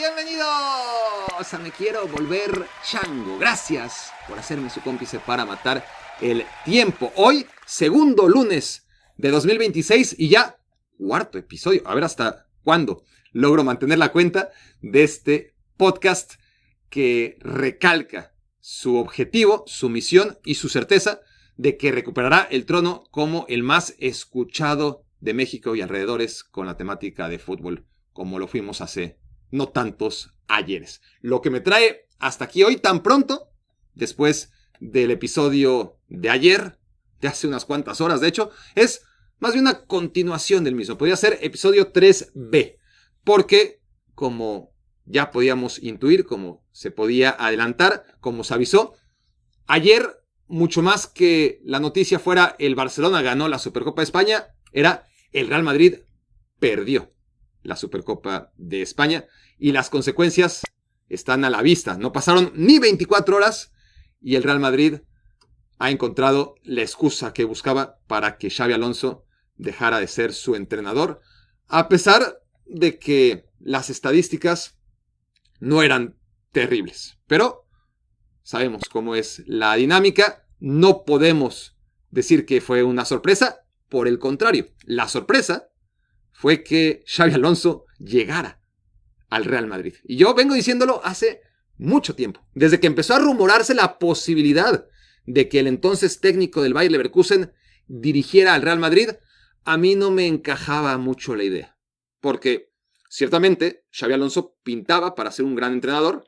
Bienvenidos a Me Quiero Volver Chango. Gracias por hacerme su cómplice para matar el tiempo. Hoy, segundo lunes de 2026 y ya cuarto episodio. A ver hasta cuándo logro mantener la cuenta de este podcast que recalca su objetivo, su misión y su certeza de que recuperará el trono como el más escuchado de México y alrededores con la temática de fútbol, como lo fuimos hace no tantos ayeres. Lo que me trae hasta aquí hoy tan pronto, después del episodio de ayer, de hace unas cuantas horas de hecho, es más bien una continuación del mismo. Podría ser episodio 3B, porque como ya podíamos intuir, como se podía adelantar, como se avisó, ayer, mucho más que la noticia fuera el Barcelona ganó la Supercopa de España, era el Real Madrid perdió la Supercopa de España y las consecuencias están a la vista. No pasaron ni 24 horas y el Real Madrid ha encontrado la excusa que buscaba para que Xabi Alonso dejara de ser su entrenador, a pesar de que las estadísticas no eran terribles. Pero sabemos cómo es la dinámica, no podemos decir que fue una sorpresa, por el contrario, la sorpresa fue que Xabi Alonso llegara al Real Madrid. Y yo vengo diciéndolo hace mucho tiempo, desde que empezó a rumorarse la posibilidad de que el entonces técnico del Bayer Leverkusen dirigiera al Real Madrid, a mí no me encajaba mucho la idea. Porque ciertamente Xabi Alonso pintaba para ser un gran entrenador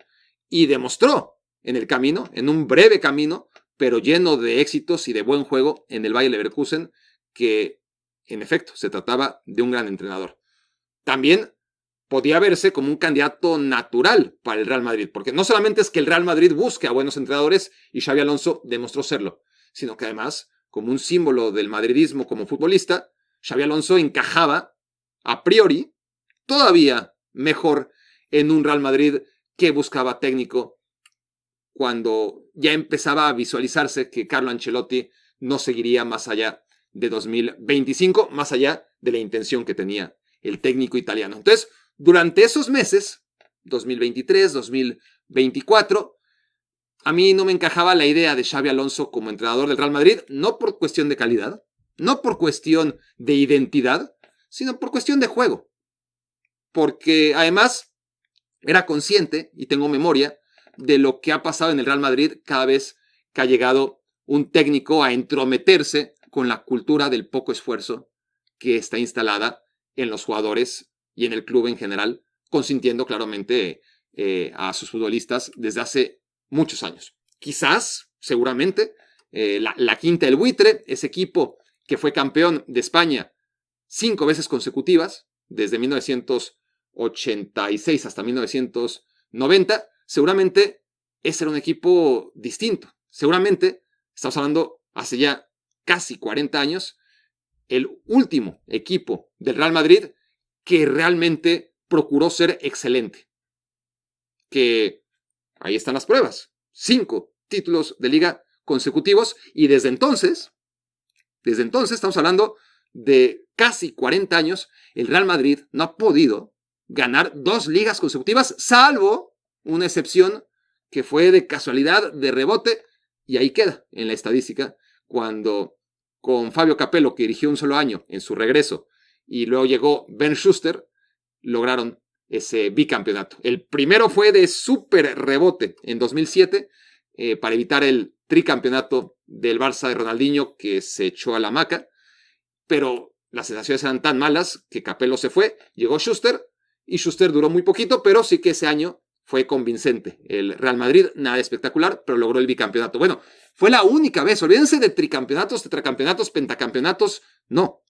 y demostró en el camino, en un breve camino, pero lleno de éxitos y de buen juego en el Bayer Leverkusen, que en efecto se trataba de un gran entrenador. También podía verse como un candidato natural para el Real Madrid, porque no solamente es que el Real Madrid busque a buenos entrenadores y Xabi Alonso demostró serlo, sino que además, como un símbolo del madridismo como futbolista, Xabi Alonso encajaba a priori todavía mejor en un Real Madrid que buscaba técnico cuando ya empezaba a visualizarse que Carlo Ancelotti no seguiría más allá de 2025, más allá de la intención que tenía el técnico italiano. Entonces, durante esos meses, 2023, 2024, a mí no me encajaba la idea de Xabi Alonso como entrenador del Real Madrid, no por cuestión de calidad, no por cuestión de identidad, sino por cuestión de juego. Porque además era consciente, y tengo memoria, de lo que ha pasado en el Real Madrid cada vez que ha llegado un técnico a entrometerse con la cultura del poco esfuerzo que está instalada en los jugadores y en el club en general, consintiendo claramente a sus futbolistas desde hace muchos años. Quizás, seguramente, la Quinta del Buitre, ese equipo que fue campeón de España 5 veces consecutivas, desde 1986 hasta 1990, seguramente ese era un equipo distinto. Seguramente, estamos hablando hace ya casi 40 años, el último equipo del Real Madrid que realmente procuró ser excelente. Que ahí están las pruebas. 5 títulos de liga consecutivos y desde entonces estamos hablando de casi 40 años, el Real Madrid no ha podido ganar 2 ligas consecutivas, salvo una excepción que fue de casualidad, de rebote, y ahí queda en la estadística, cuando con Fabio Capello, que dirigió un solo año en su regreso, y luego llegó Ben Schuster, lograron ese bicampeonato. El primero fue de súper rebote en 2007, para evitar el tricampeonato del Barça de Ronaldinho, que se echó a la hamaca, pero las sensaciones eran tan malas que Capello se fue, llegó Schuster, y Schuster duró muy poquito, pero sí que ese año fue convincente. El Real Madrid, nada espectacular, pero logró el bicampeonato. Bueno, fue la única vez. Olvídense de tricampeonatos, tetracampeonatos, pentacampeonatos. No,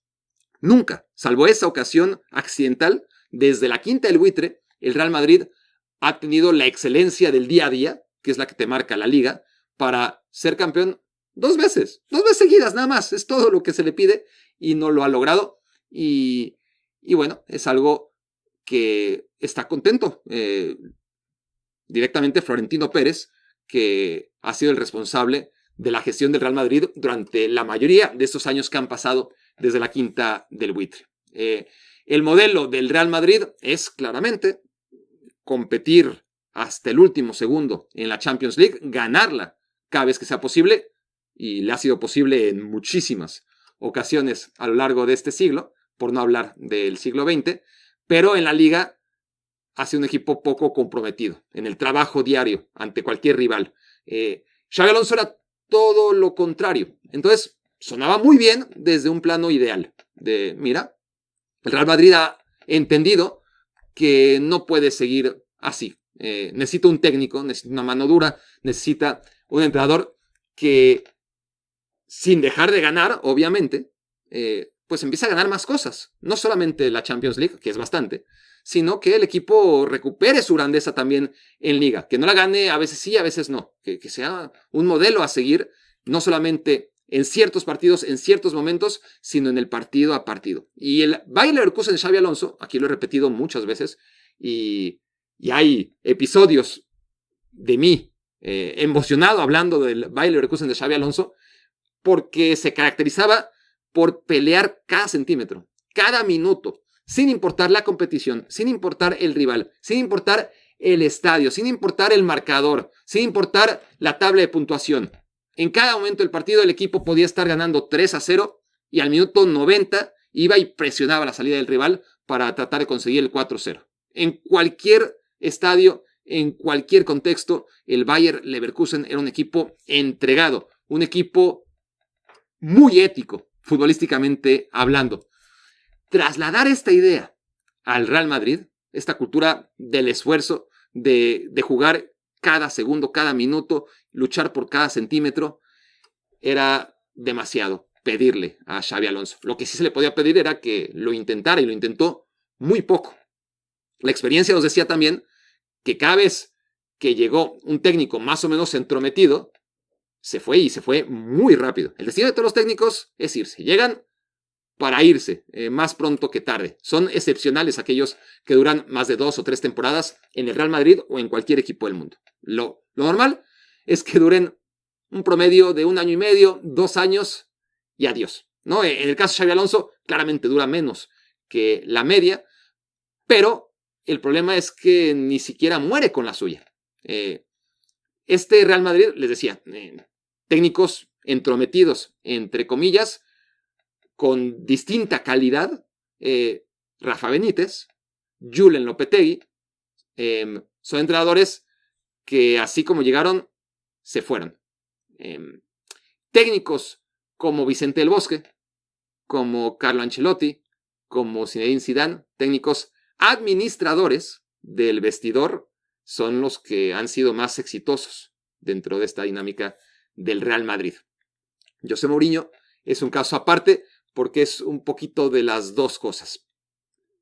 nunca. Salvo esa ocasión accidental, desde la Quinta del Buitre, el Real Madrid ha tenido la excelencia del día a día, que es la que te marca la liga, para ser campeón 2 veces. 2 veces seguidas, nada más. Es todo lo que se le pide y no lo ha logrado. Y bueno, es algo que está contento. Directamente Florentino Pérez, que ha sido el responsable de la gestión del Real Madrid durante la mayoría de estos años que han pasado desde la Quinta del Buitre. El modelo del Real Madrid es claramente competir hasta el último segundo en la Champions League, ganarla cada vez que sea posible, y le ha sido posible en muchísimas ocasiones a lo largo de este siglo, por no hablar del siglo XX, pero en la liga ha sido un equipo poco comprometido en el trabajo diario ante cualquier rival. Xabi Alonso era todo lo contrario. Entonces, sonaba muy bien desde un plano ideal. De, mira, el Real Madrid ha entendido que no puede seguir así. Necesita un técnico, necesita una mano dura, necesita un entrenador que, sin dejar de ganar, obviamente, pues empieza a ganar más cosas. No solamente la Champions League, que es bastante, sino que el equipo recupere su grandeza también en liga. Que no la gane a veces sí, a veces no. Que sea un modelo a seguir, no solamente en ciertos partidos, en ciertos momentos, sino en el partido a partido. Y el Bayer Leverkusen de Xabi Alonso, aquí lo he repetido muchas veces, y hay episodios de mí emocionado hablando del Bayer Leverkusen de Xabi Alonso, porque se caracterizaba por pelear cada centímetro, cada minuto, sin importar la competición, sin importar el rival, sin importar el estadio, sin importar el marcador, sin importar la tabla de puntuación. En cada momento del partido el equipo podía estar ganando 3-0 y al minuto 90 iba y presionaba la salida del rival para tratar de conseguir el 4-0. En cualquier estadio, en cualquier contexto, el Bayer Leverkusen era un equipo entregado, un equipo muy ético, futbolísticamente hablando. Trasladar esta idea al Real Madrid, esta cultura del esfuerzo, de jugar cada segundo, cada minuto, luchar por cada centímetro, era demasiado pedirle a Xabi Alonso. Lo que sí se le podía pedir era que lo intentara, y lo intentó muy poco. La experiencia nos decía también que cada vez que llegó un técnico más o menos entrometido, se fue, y se fue muy rápido. El destino de todos los técnicos es irse. Llegan para irse más pronto que tarde. Son excepcionales aquellos que duran más de 2 o 3 temporadas en el Real Madrid o en cualquier equipo del mundo. Lo normal es que duren un promedio de 1 año y medio, 2 años y adiós, ¿no? En el caso de Xabi Alonso, claramente dura menos que la media, pero el problema es que ni siquiera muere con la suya. Este Real Madrid, les decía, técnicos entrometidos, entre comillas, con distinta calidad, Rafa Benítez, Julen Lopetegui, son entrenadores que así como llegaron, se fueron. Técnicos como Vicente del Bosque, como Carlo Ancelotti, como Zinedine Zidane, técnicos administradores del vestidor, son los que han sido más exitosos dentro de esta dinámica del Real Madrid. José Mourinho es un caso aparte porque es un poquito de las dos cosas.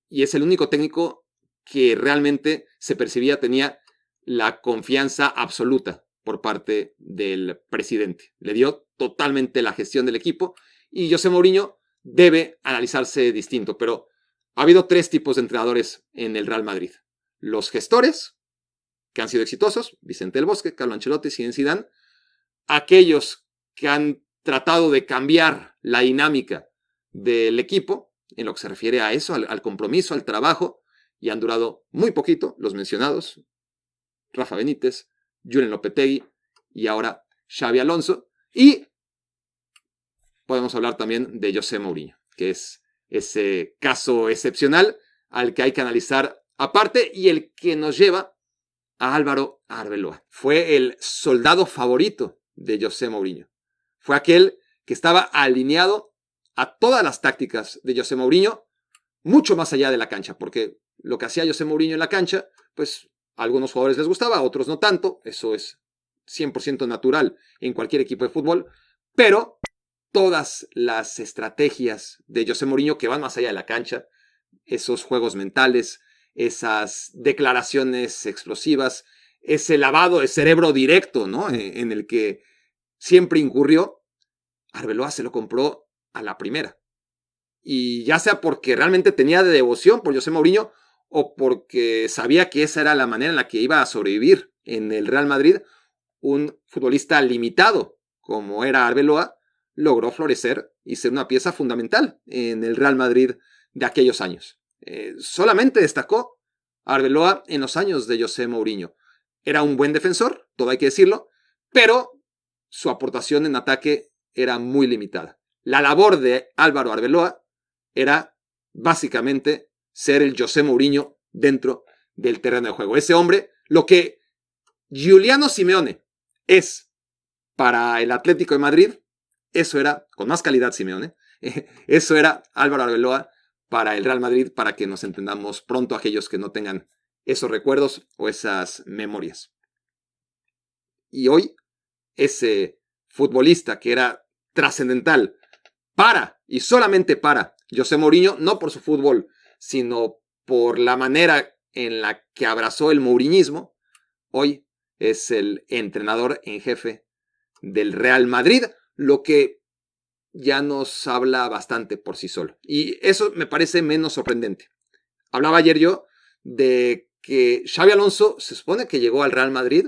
Y es el único técnico que realmente se percibía tenía la confianza absoluta por parte del presidente. Le dio totalmente la gestión del equipo y José Mourinho debe analizarse distinto. Pero ha habido 3 tipos de entrenadores en el Real Madrid. Los gestores, que han sido exitosos, Vicente del Bosque, Carlo Ancelotti, Zinedine Zidane. Aquellos que han tratado de cambiar la dinámica del equipo, en lo que se refiere a eso, al compromiso, al trabajo, y han durado muy poquito, los mencionados, Rafa Benítez, Julen Lopetegui y ahora Xabi Alonso. Y podemos hablar también de José Mourinho, que es ese caso excepcional al que hay que analizar aparte y el que nos lleva a Álvaro Arbeloa. Fue el soldado favorito de José Mourinho. Fue aquel que estaba alineado a todas las tácticas de José Mourinho, mucho más allá de la cancha, porque lo que hacía José Mourinho en la cancha, pues a algunos jugadores les gustaba, a otros no tanto, eso es 100% natural en cualquier equipo de fútbol, pero todas las estrategias de José Mourinho que van más allá de la cancha, esos juegos mentales, esas declaraciones explosivas, ese lavado de cerebro directo, ¿no? En el que siempre incurrió, Arbeloa se lo compró a la primera. Y ya sea porque realmente tenía devoción por José Mourinho o porque sabía que esa era la manera en la que iba a sobrevivir en el Real Madrid, un futbolista limitado como era Arbeloa logró florecer y ser una pieza fundamental en el Real Madrid de aquellos años. Solamente destacó Arbeloa en los años de José Mourinho. Era un buen defensor, todo hay que decirlo, pero su aportación en ataque era muy limitada. La labor de Álvaro Arbeloa era básicamente ser el José Mourinho dentro del terreno de juego. Ese hombre, lo que Giuliano Simeone es para el Atlético de Madrid, eso era, con más calidad Simeone, eso era Álvaro Arbeloa para el Real Madrid, para que nos entendamos pronto aquellos que no tengan esos recuerdos o esas memorias. Y hoy, ese futbolista que era trascendental para y solamente para José Mourinho, no por su fútbol, sino por la manera en la que abrazó el mouriñismo, hoy es el entrenador en jefe del Real Madrid, lo que ya nos habla bastante por sí solo. Y eso me parece menos sorprendente. Hablaba ayer yo de que Xabi Alonso se supone que llegó al Real Madrid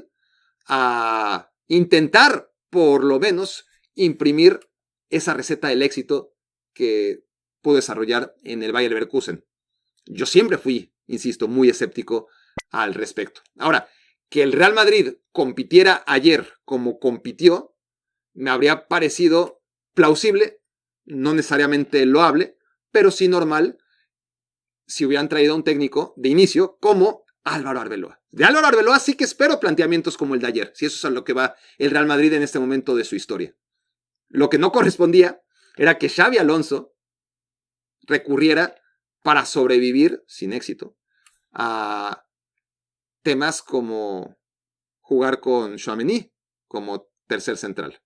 a intentar, por lo menos, imprimir esa receta del éxito que pudo desarrollar en el Bayer Leverkusen. Yo siempre fui, insisto, muy escéptico al respecto. Ahora, que el Real Madrid compitiera ayer como compitió, me habría parecido plausible, no necesariamente loable, pero sí normal si hubieran traído a un técnico de inicio como Álvaro Arbeloa. De Álvaro Arbeloa sí que espero planteamientos como el de ayer, si eso es a lo que va el Real Madrid en este momento de su historia. Lo que no correspondía era que Xabi Alonso recurriera para sobrevivir sin éxito a temas como jugar con Tchouaméni como tercer central,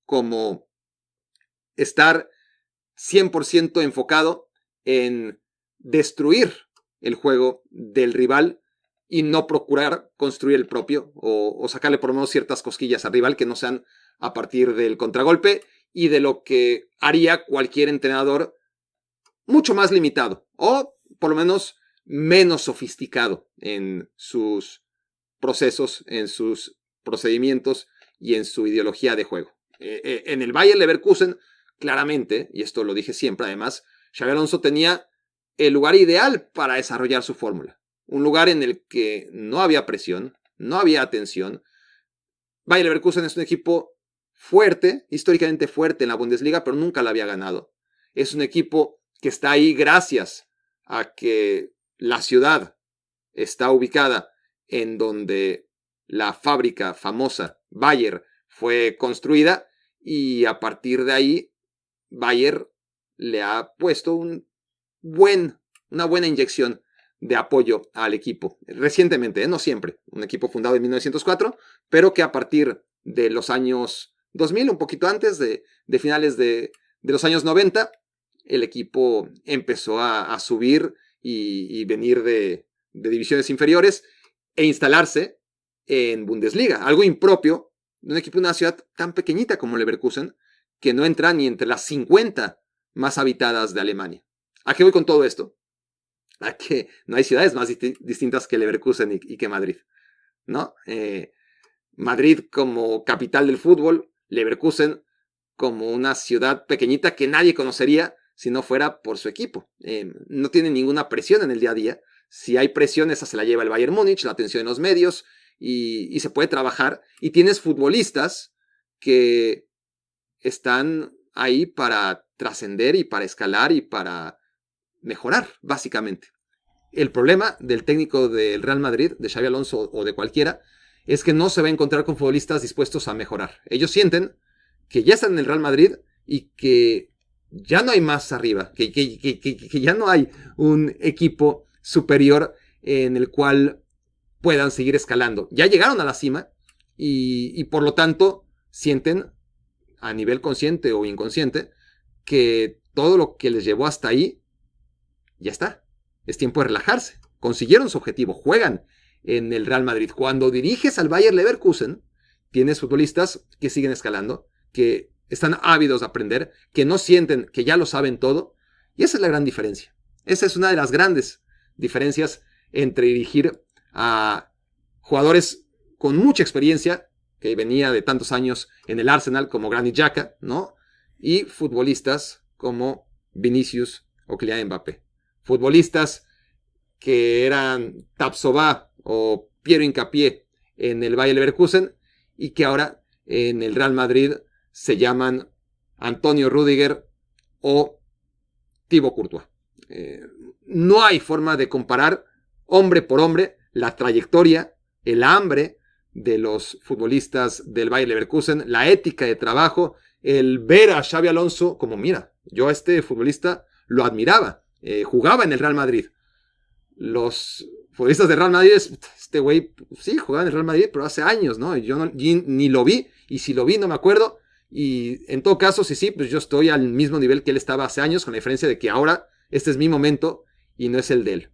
como estar 100% enfocado en destruir el juego del rival y no procurar construir el propio o sacarle por lo menos ciertas cosquillas al rival que no sean a partir del contragolpe y de lo que haría cualquier entrenador mucho más limitado o por lo menos menos sofisticado en sus procesos, en sus procedimientos y en su ideología de juego. En el Bayer Leverkusen, claramente, y esto lo dije siempre además, Xabi Alonso tenía el lugar ideal para desarrollar su fórmula. Un lugar en el que no había presión, no había atención. Bayer Leverkusen es un equipo fuerte, históricamente fuerte en la Bundesliga, pero nunca la había ganado. Es un equipo que está ahí gracias a que la ciudad está ubicada en donde la fábrica famosa Bayer fue construida y a partir de ahí Bayer le ha puesto una buena inyección de apoyo al equipo. Recientemente, no siempre, un equipo fundado en 1904, pero que a partir de los años 2000, un poquito antes de finales de los años 90, el equipo empezó a subir y venir de divisiones inferiores e instalarse en Bundesliga, algo impropio de un equipo de una ciudad tan pequeñita como Leverkusen, que no entra ni entre las 50 más habitadas de Alemania. ¿A qué voy con todo esto? A que no hay ciudades más distintas que Leverkusen y que Madrid, ¿no? Madrid como capital del fútbol, Leverkusen como una ciudad pequeñita que nadie conocería si no fuera por su equipo. No tiene ninguna presión en el día a día. Si hay presión, esa se la lleva el Bayern Múnich, la atención en los medios, y se puede trabajar. Y tienes futbolistas que están ahí para trascender y para escalar y para mejorar, básicamente. El problema del técnico del Real Madrid, de Xabi Alonso o de cualquiera, es que no se va a encontrar con futbolistas dispuestos a mejorar. Ellos sienten que ya están en el Real Madrid y que ya no hay más arriba, que ya no hay un equipo superior en el cual puedan seguir escalando. Ya llegaron a la cima y por lo tanto sienten a nivel consciente o inconsciente que todo lo que les llevó hasta ahí ya está. Es tiempo de relajarse. Consiguieron su objetivo, juegan en el Real Madrid. Cuando diriges al Bayer Leverkusen, tienes futbolistas que siguen escalando, que están ávidos de aprender, que no sienten que ya lo saben todo. Y esa es la gran diferencia. Esa es una de las grandes diferencias entre dirigir a jugadores con mucha experiencia, que venía de tantos años en el Arsenal, como Granit Xhaka, ¿no? Y futbolistas como Vinicius o Kylian Mbappé. Futbolistas que eran Tapsoba o Piero Hincapié en el Bayer Leverkusen y que ahora en el Real Madrid se llaman Antonio Rüdiger o Thibaut Courtois. No hay forma de comparar hombre por hombre la trayectoria, el hambre de los futbolistas del Bayer Leverkusen, la ética de trabajo, el ver a Xabi Alonso como, mira, yo a este futbolista lo admiraba, jugaba en el Real Madrid. Los futbolistas del Real Madrid, este güey, sí, jugaba en el Real Madrid, pero hace años, ¿no? Yo ni lo vi, y si lo vi no me acuerdo, y en todo caso, sí, pues yo estoy al mismo nivel que él estaba hace años, con la diferencia de que ahora este es mi momento y no es el de él.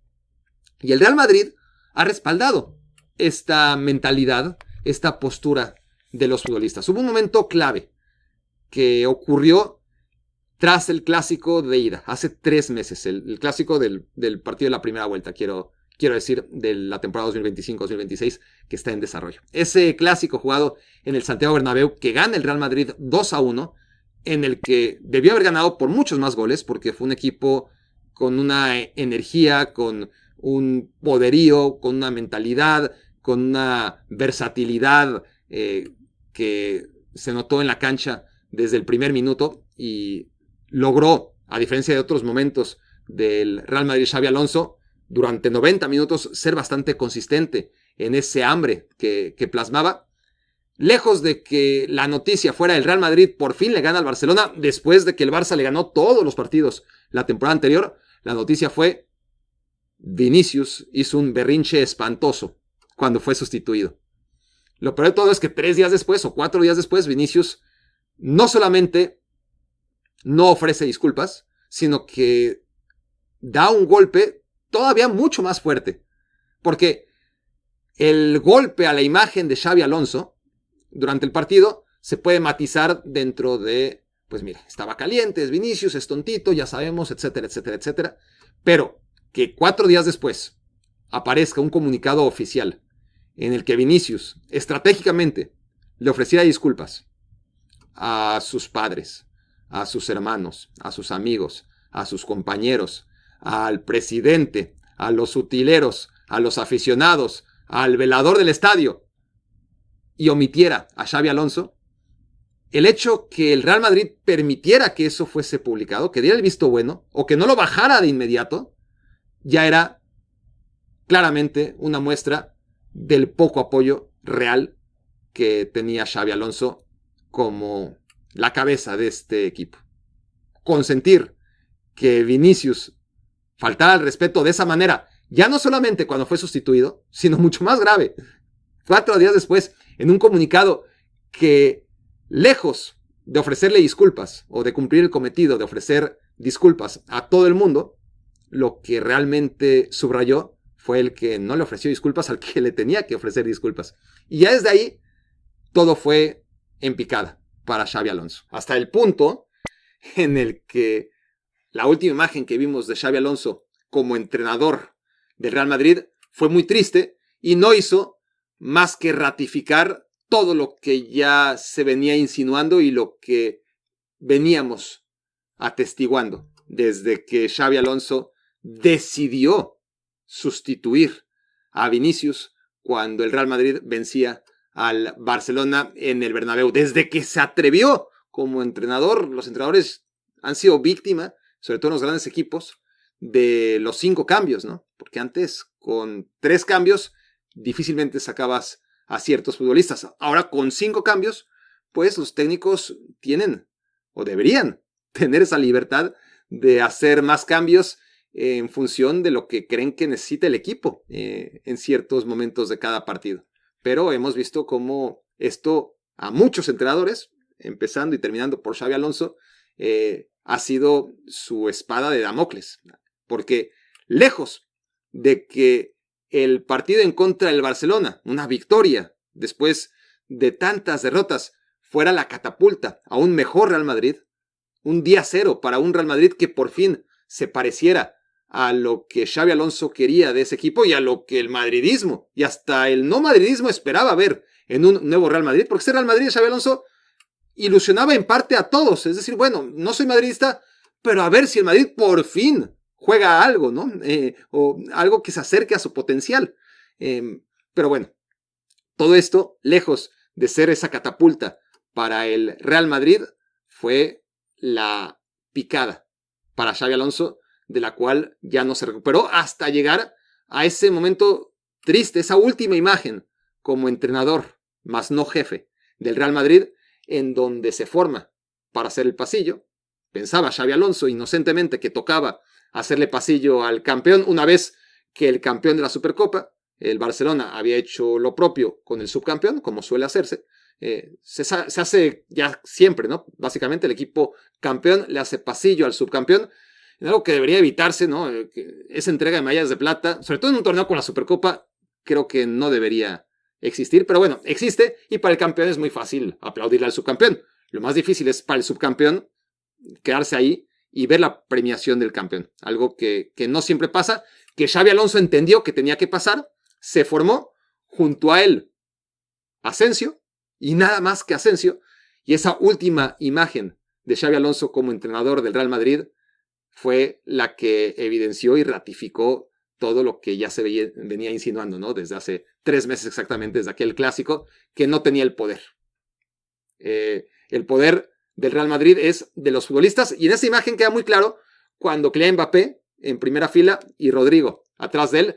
Y el Real Madrid ha respaldado esta mentalidad, esta postura de los futbolistas. Hubo un momento clave que ocurrió tras el clásico de ida, hace 3 meses, el clásico del partido de la primera vuelta, quiero decir, de la temporada 2025-2026 que está en desarrollo. Ese clásico jugado en el Santiago Bernabéu que gana el Real Madrid 2-1, en el que debió haber ganado por muchos más goles, porque fue un equipo con una energía, con un poderío, con una mentalidad, con una versatilidad que se notó en la cancha desde el primer minuto y logró, a diferencia de otros momentos del Real Madrid Xabi Alonso, durante 90 minutos ser bastante consistente en ese hambre que plasmaba. Lejos de que la noticia fuera el Real Madrid por fin le gana al Barcelona después de que el Barça le ganó todos los partidos la temporada anterior, la noticia fue Vinicius hizo un berrinche espantoso cuando fue sustituido. Lo peor de todo es que 3 días después o 4 días después Vinicius no solamente no ofrece disculpas, sino que da un golpe todavía mucho más fuerte. Porque el golpe a la imagen de Xabi Alonso durante el partido se puede matizar dentro de, pues mira, estaba caliente, es Vinicius, es tontito, ya sabemos, etcétera, etcétera, etcétera. Pero que 4 días después aparezca un comunicado oficial en el que Vinicius estratégicamente le ofreciera disculpas a sus padres, a sus hermanos, a sus amigos, a sus compañeros, al presidente, a los utileros, a los aficionados, al velador del estadio, y omitiera a Xabi Alonso, el hecho que el Real Madrid permitiera que eso fuese publicado, que diera el visto bueno, o que no lo bajara de inmediato, ya era claramente una muestra del poco apoyo real que tenía Xabi Alonso como la cabeza de este equipo. Consentir que Vinicius faltara al respeto de esa manera, ya no solamente cuando fue sustituido, sino mucho más grave, 4 días después, en un comunicado que, lejos de ofrecerle disculpas o de cumplir el cometido de ofrecer disculpas a todo el mundo, lo que realmente subrayó fue el que no le ofreció disculpas al que le tenía que ofrecer disculpas. Y ya desde ahí, todo fue en picada para Xabi Alonso. Hasta el punto en el que la última imagen que vimos de Xabi Alonso como entrenador del Real Madrid fue muy triste y no hizo más que ratificar todo lo que ya se venía insinuando y lo que veníamos atestiguando desde que Xabi Alonso decidió sustituir a Vinicius cuando el Real Madrid vencía al Barcelona en el Bernabéu. Desde que se atrevió como entrenador, los entrenadores han sido víctima, sobre todo en los grandes equipos, de los 5 cambios, ¿no? Porque antes, con 3 cambios, difícilmente sacabas a ciertos futbolistas. Ahora, con 5 cambios, pues los técnicos tienen, o deberían tener esa libertad de hacer más cambios en función de lo que creen que necesita el equipo en ciertos momentos de cada partido. Pero hemos visto cómo esto a muchos entrenadores, empezando y terminando por Xabi Alonso, ha sido su espada de Damocles. Porque lejos de que el partido en contra del Barcelona, una victoria después de tantas derrotas, fuera la catapulta a un mejor Real Madrid, un día cero para un Real Madrid que por fin se pareciera a lo que Xabi Alonso quería de ese equipo y a lo que el madridismo y hasta el no madridismo esperaba ver en un nuevo Real Madrid, porque ese Real Madrid de Xabi Alonso ilusionaba en parte a todos, es decir, bueno, no soy madridista, pero a ver si el Madrid por fin juega algo, ¿no? O algo que se acerque a su potencial. Pero bueno, todo esto, lejos de ser esa catapulta para el Real Madrid, fue la picada para Xabi Alonso, de la cual ya no se recuperó hasta llegar a ese momento triste, esa última imagen como entrenador, más no jefe, del Real Madrid, en donde se forma para hacer el pasillo. Pensaba Xabi Alonso inocentemente que tocaba hacerle pasillo al campeón, una vez que el campeón de la Supercopa, el Barcelona, había hecho lo propio con el subcampeón, como suele hacerse. Se hace ya siempre, ¿no? Básicamente el equipo campeón le hace pasillo al subcampeón, en algo que debería evitarse, ¿no? Esa entrega de medallas de plata, sobre todo en un torneo con la Supercopa, creo que no debería existir, pero bueno, existe, y para el campeón es muy fácil aplaudirle al subcampeón. Lo más difícil es para el subcampeón quedarse ahí y ver la premiación del campeón, algo que no siempre pasa, que Xabi Alonso entendió que tenía que pasar, se formó junto a él Asensio, y nada más que Asensio, y esa última imagen de Xabi Alonso como entrenador del Real Madrid fue la que evidenció y ratificó todo lo que ya se venía insinuando, ¿no? Desde hace 3 meses exactamente, desde aquel clásico, que no tenía el poder. El poder del Real Madrid es de los futbolistas, y en esa imagen queda muy claro cuando Kylian Mbappé en primera fila y Rodrigo atrás de él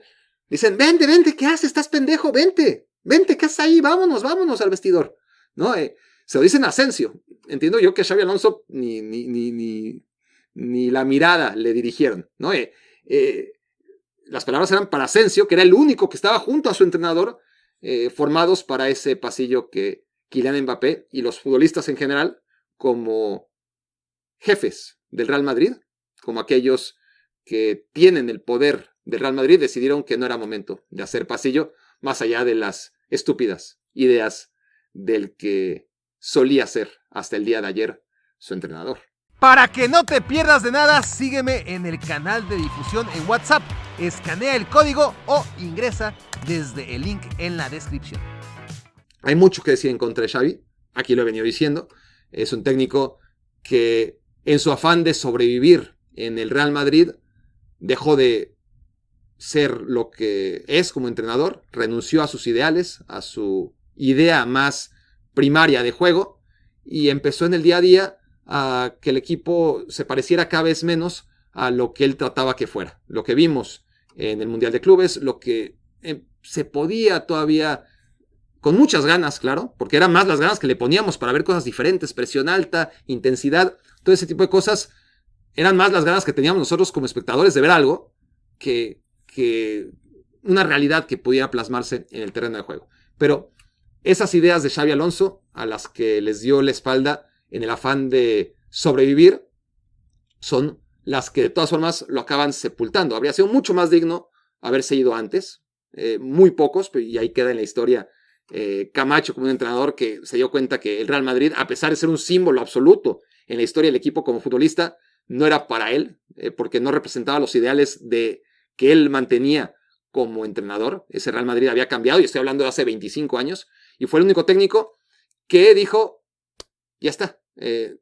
dicen: vente, ¿qué haces? Estás pendejo, vente, ¿qué haces ahí? Vámonos al vestidor, ¿no? Se lo dicen a Asensio. Entiendo yo que Xabi Alonso ni la mirada le dirigieron, ¿no? Las palabras eran para Asensio, que era el único que estaba junto a su entrenador, formados para ese pasillo que Kylian Mbappé y los futbolistas en general, como jefes del Real Madrid, como aquellos que tienen el poder del Real Madrid, decidieron que no era momento de hacer pasillo, más allá de las estúpidas ideas del que solía ser hasta el día de ayer su entrenador. Para que no te pierdas de nada, sígueme en el canal de difusión en WhatsApp, escanea el código o ingresa desde el link en la descripción. Hay mucho que decir en contra de Xavi, aquí lo he venido diciendo. Es un técnico que en su afán de sobrevivir en el Real Madrid dejó de ser lo que es como entrenador, renunció a sus ideales, a su idea más primaria de juego, y empezó en el día a día a que el equipo se pareciera cada vez menos a lo que él trataba que fuera. Lo que vimos en el Mundial de Clubes, lo que se podía todavía, con muchas ganas, claro, porque eran más las ganas que le poníamos para ver cosas diferentes, presión alta, intensidad, todo ese tipo de cosas, eran más las ganas que teníamos nosotros como espectadores de ver algo que una realidad que pudiera plasmarse en el terreno de juego. Pero esas ideas de Xabi Alonso, a las que les dio la espalda en el afán de sobrevivir, son las que de todas formas lo acaban sepultando. Habría sido mucho más digno haberse ido antes, muy pocos, y ahí queda en la historia Camacho como un entrenador que se dio cuenta que el Real Madrid, a pesar de ser un símbolo absoluto en la historia del equipo como futbolista, no era para él, porque no representaba los ideales que él mantenía como entrenador. Ese Real Madrid había cambiado, y estoy hablando de hace 25 años, y fue el único técnico que dijo: ya está,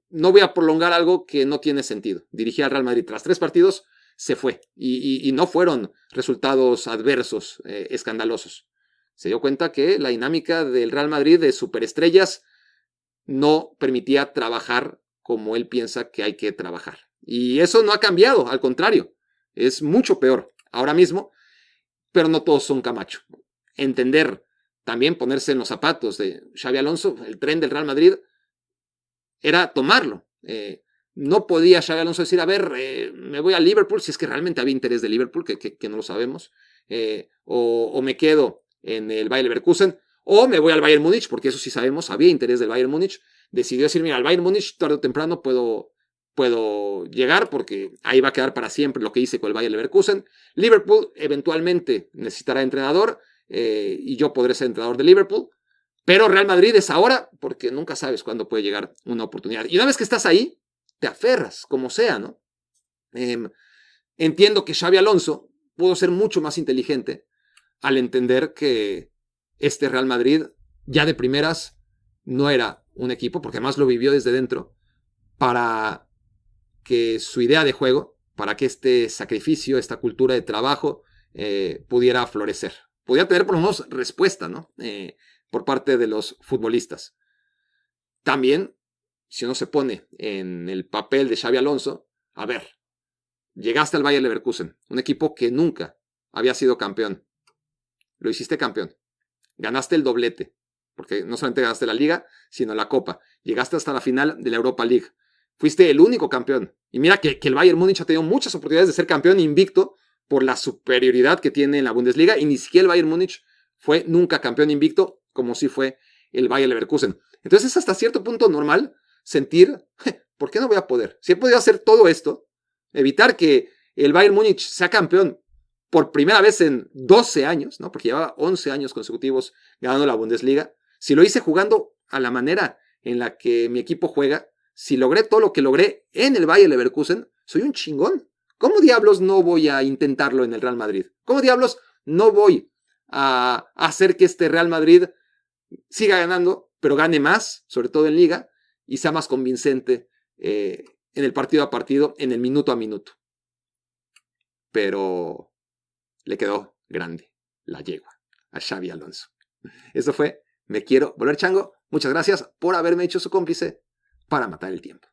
no voy a prolongar algo que no tiene sentido. Dirigía al Real Madrid, tras 3 partidos se fue, y no fueron resultados adversos, escandalosos. Se dio cuenta que la dinámica del Real Madrid de superestrellas no permitía trabajar como él piensa que hay que trabajar. Y eso no ha cambiado, al contrario, es mucho peor ahora mismo, pero no todos son Camacho. Entender, también ponerse en los zapatos de Xabi Alonso, el tren del Real Madrid era tomarlo. No podía Xabi Alonso decir: a ver, me voy a Liverpool, si es que realmente había interés de Liverpool, que no lo sabemos, o me quedo en el Bayer Leverkusen, o me voy al Bayern Múnich, porque eso sí sabemos, había interés del Bayern Múnich. Decidió decir: mira, al Bayern Múnich tarde o temprano puedo llegar, porque ahí va a quedar para siempre lo que hice con el Bayer Leverkusen. Liverpool eventualmente necesitará entrenador, y yo podré ser entrenador de Liverpool, pero Real Madrid es ahora, porque nunca sabes cuándo puede llegar una oportunidad. Y una vez que estás ahí, te aferras, como sea, ¿no? Entiendo que Xabi Alonso pudo ser mucho más inteligente al entender que este Real Madrid ya de primeras no era un equipo, porque además lo vivió desde dentro, para que su idea de juego, para que este sacrificio, esta cultura de trabajo pudiera florecer. Pudiera tener por lo menos respuesta, ¿no? Por parte de los futbolistas. También, si uno se pone en el papel de Xabi Alonso, a ver, llegaste al Bayer Leverkusen, un equipo que nunca había sido campeón. Lo hiciste campeón. Ganaste el doblete, porque no solamente ganaste la Liga, sino la Copa. Llegaste hasta la final de la Europa League. Fuiste el único campeón. Y mira que el Bayern Múnich ha tenido muchas oportunidades de ser campeón invicto por la superioridad que tiene en la Bundesliga, y ni siquiera el Bayern Múnich fue nunca campeón invicto, como sí fue el Bayer Leverkusen. Entonces es hasta cierto punto normal sentir, ¿por qué no voy a poder? Si he podido hacer todo esto, evitar que el Bayern Múnich sea campeón por primera vez en 12 años, ¿no? Porque llevaba 11 años consecutivos ganando la Bundesliga. Si lo hice jugando a la manera en la que mi equipo juega, si logré todo lo que logré en el Bayer Leverkusen, soy un chingón. ¿Cómo diablos no voy a intentarlo en el Real Madrid? ¿Cómo diablos no voy a hacer que este Real Madrid siga ganando, pero gane más, sobre todo en Liga, y sea más convincente en el partido a partido, en el minuto a minuto? Pero le quedó grande la yegua a Xabi Alonso. Eso fue Me Quiero Volver Chango. Muchas gracias por haberme hecho su cómplice para matar el tiempo.